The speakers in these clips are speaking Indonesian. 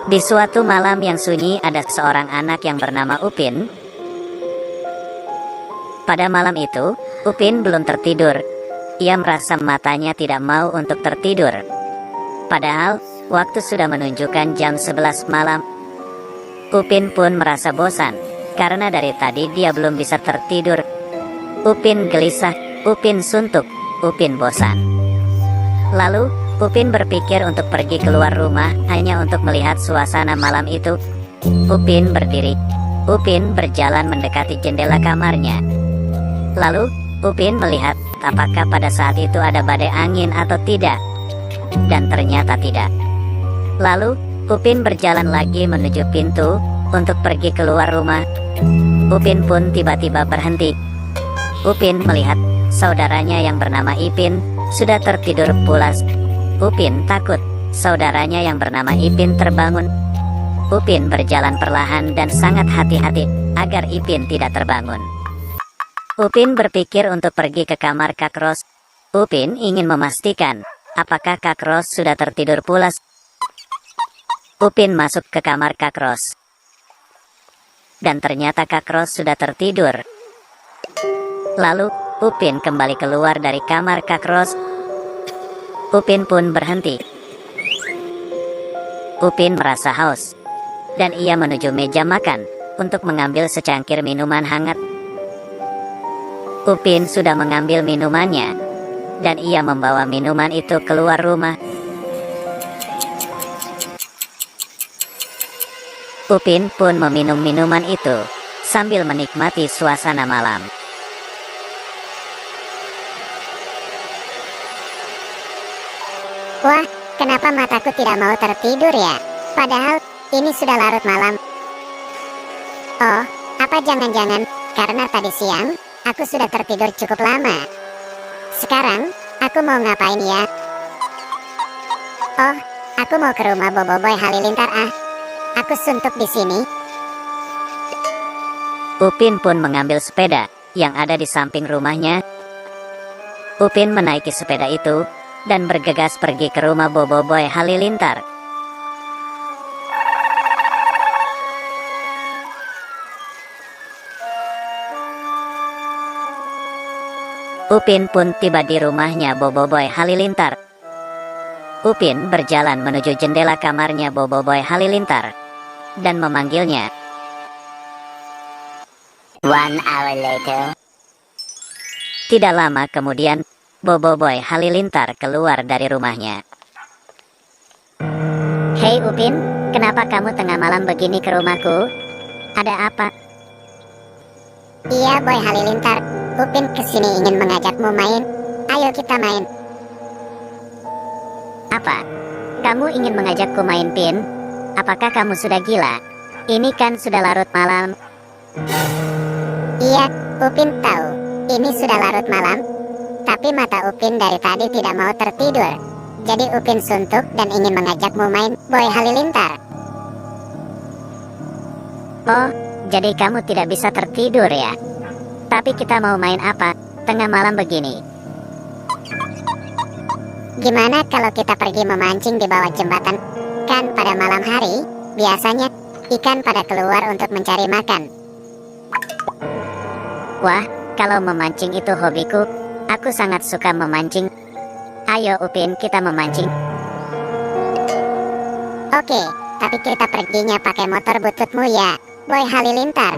Di suatu malam yang sunyi ada seorang anak yang bernama Upin. Pada malam itu, Upin belum tertidur. Ia merasa matanya tidak mau untuk tertidur. Padahal, waktu sudah menunjukkan jam 11 malam. Upin pun merasa bosan, karena dari tadi dia belum bisa tertidur. Upin gelisah, Upin suntuk, Upin bosan. Lalu, Upin berpikir untuk pergi keluar rumah hanya untuk melihat suasana malam itu. Upin berdiri. Upin berjalan mendekati jendela kamarnya. Lalu, Upin melihat apakah pada saat itu ada badai angin atau tidak. Dan ternyata tidak. Lalu, Upin berjalan lagi menuju pintu untuk pergi keluar rumah. Upin pun tiba-tiba berhenti. Upin melihat saudaranya yang bernama Ipin sudah tertidur pulas. Upin takut saudaranya yang bernama Ipin terbangun. Upin berjalan perlahan dan sangat hati-hati agar Ipin tidak terbangun. Upin berpikir untuk pergi ke kamar Kak Ros. Upin ingin memastikan apakah Kak Ros sudah tertidur pulas. Upin masuk ke kamar Kak Ros. Dan ternyata Kak Ros sudah tertidur. Lalu, Upin kembali keluar dari kamar Kak Ros. Upin pun berhenti. Upin merasa haus. Dan ia menuju meja makan untuk mengambil secangkir minuman hangat. Upin sudah mengambil minumannya. Dan ia membawa minuman itu keluar rumah. Upin pun meminum minuman itu sambil menikmati suasana malam. Wah, kenapa mataku tidak mau tertidur ya? Padahal ini sudah larut malam. Oh, apa jangan-jangan karena tadi siang aku sudah tertidur cukup lama. Sekarang aku mau ngapain ya? Oh, aku mau ke rumah Boboiboy Halilintar ah. Aku suntuk di sini. Upin pun mengambil sepeda yang ada di samping rumahnya. Upin menaiki sepeda itu dan bergegas pergi ke rumah Boboiboy Halilintar. Upin pun tiba di rumahnya Boboiboy Halilintar. Upin berjalan menuju jendela kamarnya Boboiboy Halilintar dan memanggilnya. 1 hour later. Tidak lama kemudian, Boboiboy Halilintar keluar dari rumahnya. Hei Upin, kenapa kamu tengah malam begini ke rumahku? Ada apa? Iya Boy Halilintar, Upin kesini ingin mengajakmu main. Ayo kita main. Apa? Kamu ingin mengajakku main, Pin? Apakah kamu sudah gila? Ini kan sudah larut malam. Iya, Upin tahu. Ini sudah larut malam. Tapi mata Upin dari tadi tidak mau tertidur. Jadi Upin suntuk dan ingin mengajakmu main, Boy Halilintar. Oh, jadi kamu tidak bisa tertidur ya? Tapi kita mau main apa? Tengah malam begini. Gimana kalau kita pergi memancing di bawah jembatan? Kan pada malam hari, biasanya ikan pada keluar untuk mencari makan. Wah, kalau memancing itu hobiku. Aku sangat suka memancing. Ayo Upin, kita memancing. Oke, tapi kita perginya pakai motor bututmu ya, Boy Halilintar.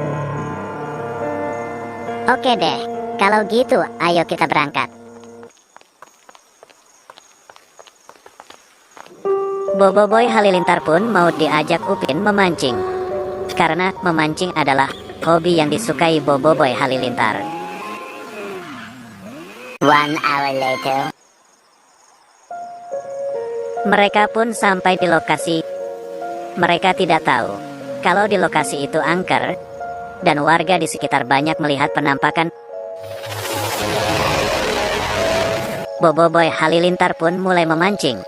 Oke deh, kalau gitu ayo kita berangkat. Boboiboy Halilintar pun mau diajak Upin memancing. Karena memancing adalah hobi yang disukai Boboiboy Halilintar. 1 hour later. Mereka pun sampai di lokasi. Mereka tidak tahu kalau di lokasi itu angker dan warga di sekitar banyak melihat penampakan. Boboiboy Halilintar pun mulai memancing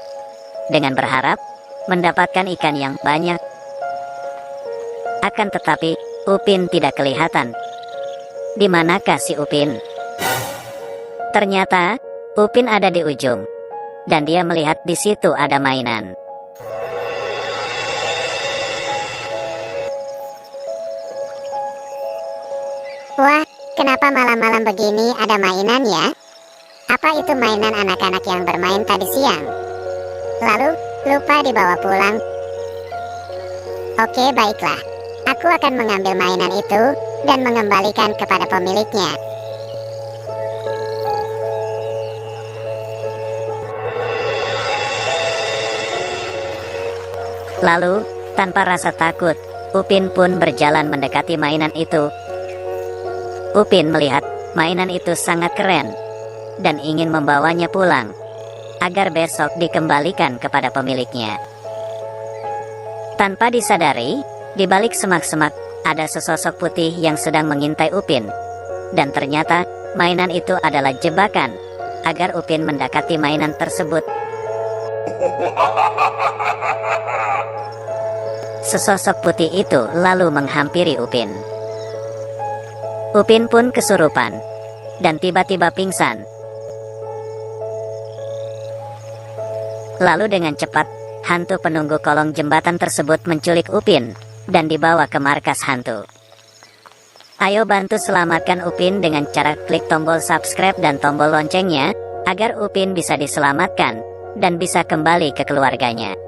dengan berharap mendapatkan ikan yang banyak. Akan tetapi, Upin tidak kelihatan. Di manakah si Upin? Ternyata, Upin ada di ujung. Dan dia melihat di situ ada mainan. Wah, kenapa malam-malam begini ada mainan ya? Apa itu mainan anak-anak yang bermain tadi siang? Lalu, lupa dibawa pulang. Oke, baiklah. Aku akan mengambil mainan itu dan mengembalikan kepada pemiliknya. Lalu, tanpa rasa takut, Upin pun berjalan mendekati mainan itu. Upin melihat mainan itu sangat keren dan ingin membawanya pulang agar besok dikembalikan kepada pemiliknya. Tanpa disadari, di balik semak-semak ada sesosok putih yang sedang mengintai Upin. Dan ternyata mainan itu adalah jebakan agar Upin mendekati mainan tersebut. Sesosok putih itu lalu menghampiri Upin. Upin pun kesurupan dan tiba-tiba pingsan. Lalu dengan cepat, hantu penunggu kolong jembatan tersebut menculik Upin dan dibawa ke markas hantu. Ayo bantu selamatkan Upin dengan cara klik tombol subscribe dan tombol loncengnya, agar Upin bisa diselamatkan dan bisa kembali ke keluarganya.